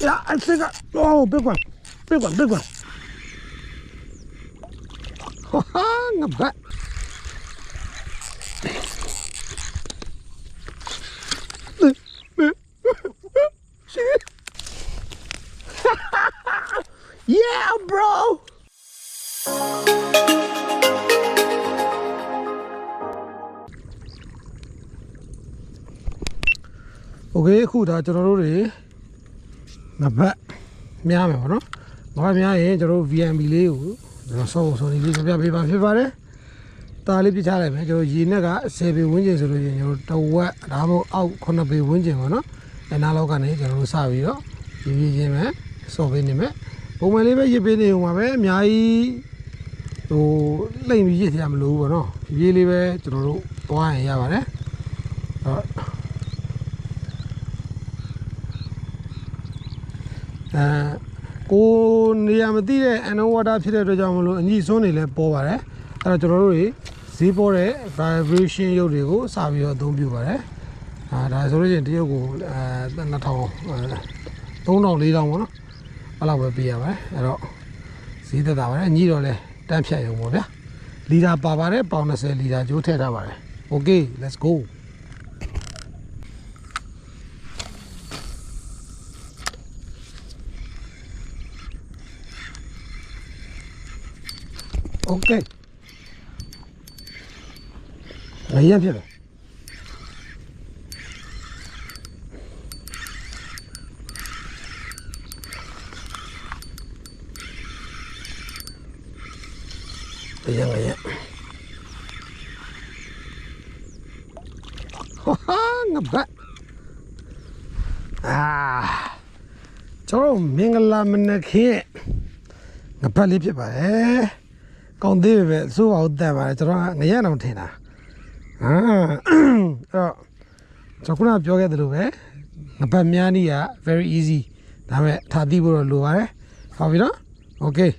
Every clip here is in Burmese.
呀，这个哦，别管，别管，别管。哈哈，我不。Yeah, bro. Okay, ခုဒါကျွန်တော်တို့တွေငပတ်များမယ်ပေါ့နော်ငပတ်များရင်ကျွန်တော်တို့ VMB လေးကိုကျွန်တော်စောနေလေးပြပေးပါဖြစ်ပါတယ်တားလေးပြချလိုက်မယ်ကျွန်တော်ရေနဲ့က10ပေဝန်းကျင်ဆိုလို့ရင်ကျွန်တော်တဝက်ဒါမှမဟုတ်အောက်9ပေဝန်းကျင်ပေါ့နော်အဲနားလောက်ကနေကျွန်တော်တို့စပြီးတော့ရေချင်းပဲစောပေးနေမယ်ပုံမှန်လေးပဲရေပေးနေဦးမှာပဲအများကြီးဟိုလိမ့်ပြီးရစ်ရမလို့ပေါ့နော်ရေလေးပဲကျွန်တော်တို့သွားရင်ရပါတယ်ကိုနေရာမသိတဲ့ underwater ဖြစ်တဲ့အတွက်ကြောင့်မလို့အညစ်အစွန်းတွေလည်းပေါ်ပါတယ်အဲ့တော့ကျွန်တော်တို့တွေဈေးပေါ်တဲ့ vibration ရုပ်တွေကိုစပြီးတော့အသုံးပြုပါတယ်ဒါဆိုလို့ရှိရင်တရုတ်ကို2000 3000 4000ပေါ့နော်အဲ့လောက်ပဲပေးရပါတယ်အဲ့တော့ဈေးသက်သာပါတယ်ညှိတော့လဲတန်းဖြတ်ရုံပေါ့ဗျာလီတာပါပါတယ်ပေါင်20လီတာကျိုးထည့်ထားပါတယ် okay let's go okay အရင်ဖြစ်တယ်အရင်ဟာငါဘတ်ကျွန်တော်မင်္ဂလာမနက်ခင်းငါဘတ်လေးဖြစ်ပါတယ်ကောင်းသေးပဲစိုးအောင်တက်ပါတယ်ကျွန်တော်ငရက်တော့ထင်တာအဲ့တော့ကျွန်တော်ကပြောခဲ့သလိုပဲငပတ်များနည်းက very easy ဒါပေမဲ့ထားသိဖို့တော့လိုပါတယ်ဟုတ်ပြီနော် okay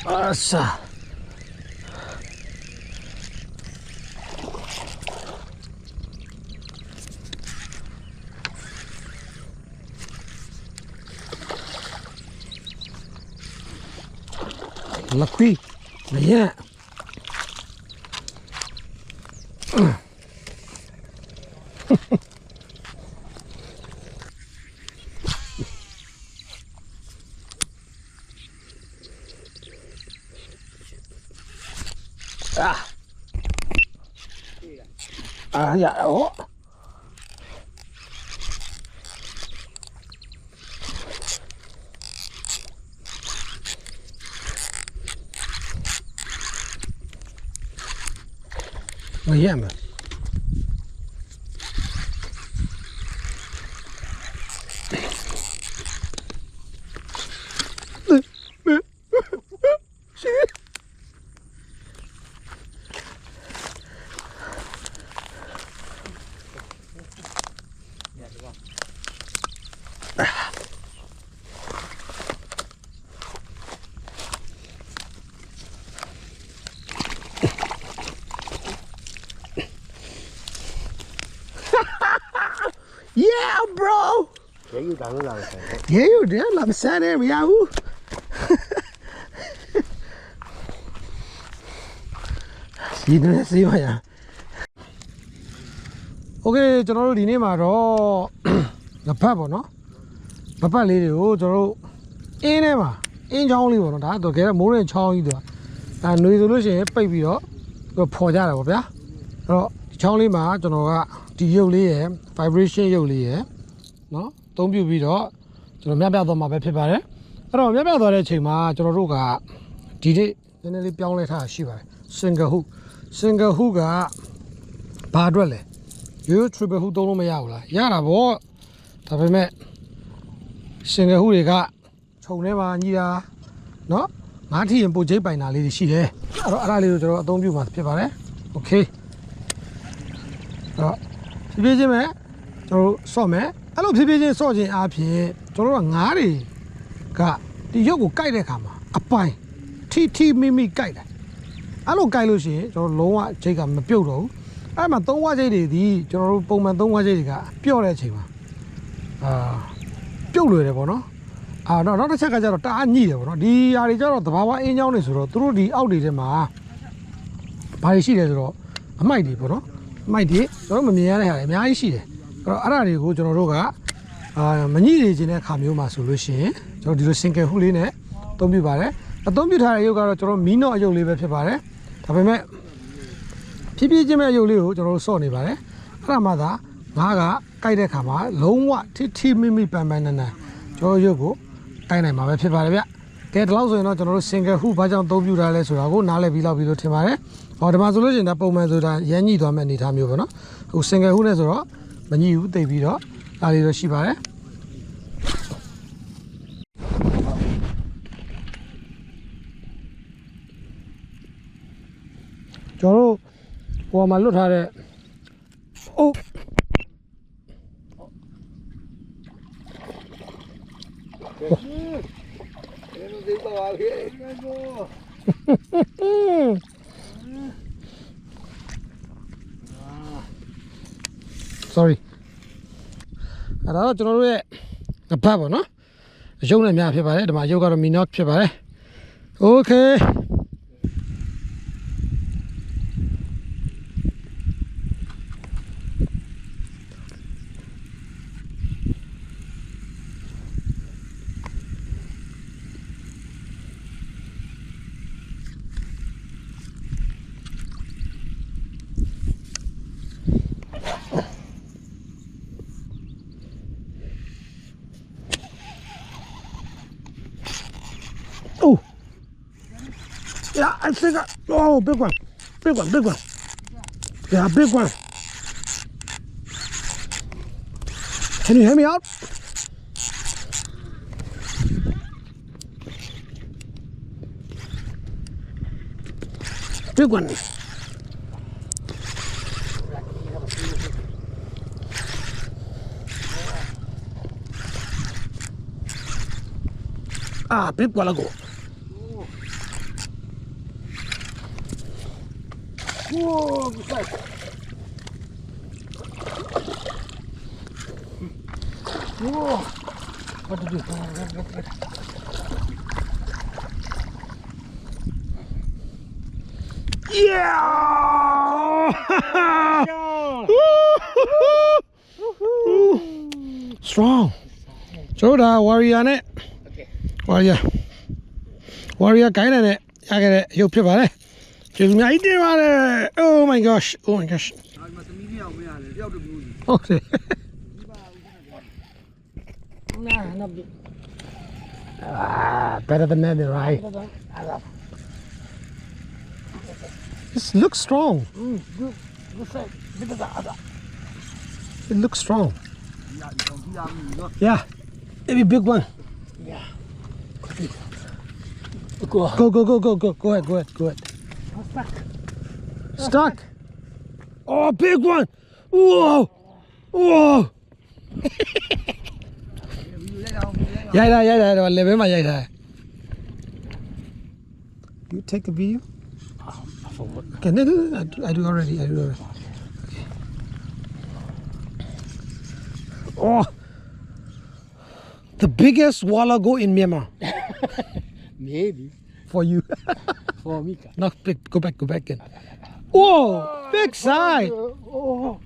အာဆာLucky, yeah. Yeah, oh. Yeah, man. Yeah, bro. Yeah, you done it. Yeah, you did. I'm sad there, Yahoo. See, do see what ya? Okay, ကျွန်တော်တို့ဒီနေ့မှာတော့ငပတ်ပေါ့နော်ငပတ်လေးတွေကိုကျွန်တော်တို့အင်းထဲမှာအင်းချောင်းလေးပေါ့နော်ဒါတော့ကဲမိုးရဲချောင်းကြီးတော့ဒါຫນွေဆိုလို့ရှိရင်ပိတ်ပြီးတော့ဖော်ကြတာပေါ့ဗျာအဲ့တော့ဒီချောင်းလေးမှာကျွန်တော်ကဒီရုပ်လေးရယ် vibration ရုပ်လေးရယ်နော်အသုံးပြုပြီးတော့ကျွန်တော်မြတ်ပြသွားမှာပဲဖြစ်ပါတယ်အဲ့တော့မြတ်ပြသွားတဲ့အချိန်မှာကျွန်တော်တို့ကဒီနေ့နည်းနည်းလေးပြောင်းလဲထားရှိပါတယ် single hook ကဘာအတွက်လဲရိုး triple hook သုံးလို့မရဘူးလားရတာပေါ့ဒါပေမဲ့ single hook တွေကခြုံထဲမှာညီတာနော်ငါးထီရင်ပို့ချိတ်ပိုင်တာလေးတွေရှိတယ်အဲ့တော့အဲ့ဒါလေးကိုကျွန်တော်အသုံးပြုမှာဖြစ်ပါတယ် okay တော့ဖြည်းဖြည်းချင်းပဲကျွန်တော်ဆော့မယ်အဲ့လိုဖြည်းဖြည်းချင်းဆော့ခြင်းအပြင်ကျွန်တော်တို့ကငါးတွေကဒီရုပ်ကိုကိုက်တဲ့အခါမှာအပိုင် ထိမိကြိုက်တယ်အဲ့လိုကြိုက်လို့ရှိရင်ကျွန်တော်လုံးဝချိတ်ကမပြုတ်တော့ဘူးအဲ့မှာ3ဝချိတ်တွေဒီကျွန်တော်တို့ပုံမှန်3ဝချိတ်တွေကပြော့တဲ့အချိန်မှာပြုတ်လွယ်တယ်ပေါ့နော်နောက်တစ်ချက်ကကျတော့တအားညှိတယ်ပေါ့နော်ဒီຢာတွေကျတော့တဘာဝအင်းချောင်းတွေဆိုတော့သူတို့ဒီအောက်တွေထဲမှာဘာတွေရှိတယ်ဆိုတော့အမိုက်တွေပေါ့နော်အမိုက်တွေကျွန်တော်မမြင်ရတဲ့ဟာတွေအများကြီးရှိတယ်အဲ့တော့အဲ့ဒါတွေကိုကျွန်တော်တို့ကမညှိနေခြင်းတဲ့ခါမျိုးမှာဆိုလို့ရှိရင်ကျွန်တော်ဒီလို single hook လေးနဲ့အသုံးပြုပါတယ်အသုံးပြုထားတဲ့အယုတ်ကတော့ကျွန်တော်မီးနော့အယုတ်လေးပဲဖြစ်ပါတယ်ဒါပေမဲ့ဖြည်းဖြည်းချင်းမဲ့အယုတ်လေးကိုကျွန်တော်တို့စော့နေပါတယ်အဲ့ဒါမှသာငါးကကိုက်တဲ့ခါမှာလုံးဝထိမိပန်ပန်နန်ကျွန်တော်ရုပ်ကိုကိုက်နိုင်မှာပဲဖြစ်ပါတယ်ဗျကဲဒီလောက်ဆိုရင်တော့ကျွန်တော်တို့ single hook ဘာကြောင့်အသုံးပြုထားလဲဆိုတာကိုနားလည်ပြီးလောက်ပြီးလို့ထင်ပါတယ်ဟောဒီမှာဆိုလို့ရှိရင်ဒါပုံမှန်ဆိုတာရမ်းညှိသွားမဲ့အနေအထားမျိုးပေါ့နော်ဟို single hook နဲ့ဆိုတော့မညှိဘူးတိတ်ပြီးတော့ဒါလေးတော့ရှိပါတယ်ကျွန်တော်တို့ဟိုမှာလွတ်ထားတဲ့အိုးsorry အဲ့ဒါတော့ကျွန်တော်တို့ရဲ့ငပတ်ပေါ့နော်ရုပ်နဲ့များဖြစ်ပါတယ်ဒီမှာရုပ်ကတော့မီနော့ဖြစ်ပါတယ် okay Oh, yeah, I think, oh, big one. Yeah, big one. Can you hear me out? Big one. Big while ago. Whoa, good size. Whoa. What did you do? Yeah! Strong. Soda, warrior on it. Warrior ကိုင်းနေတယ်ရခဲ့တဲ့ရုပ်ဖြစ်ပါတယ်ကျေးဇူးများကြီးတင်ပါတယ် Oh my gosh ဒီမှာသမီးပြောင်းမရတယ်တယောက်တစ်မျိုးစီ ဟုတ်တယ်နာ better than that right This looks strong good size bit of that It looks strong ဒီအောင်ဒီအောင်နော် Yeah maybe big one yeah Go ahead. Stuck. Oh, big one. Whoa. Yeah. You take a video? Okay, no, I do already. Okay. Oh, the biggest wallago in Myanmar. Maybe For you. for me. No, go back again. Whoa, big size. Oh.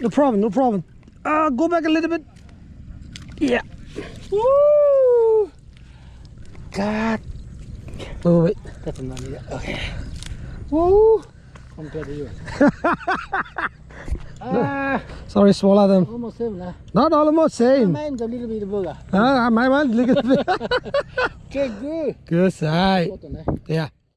No problem. Go back a little bit. Yeah. Woo. God. Wait. That's not it. Okay. Woo. Compared to you. Sorry, swallow them. Almost same lah. Not almost same. Mine's a little bit bigger. My man, little bit. Okay, good. Good side. Cotton, eh? Yeah.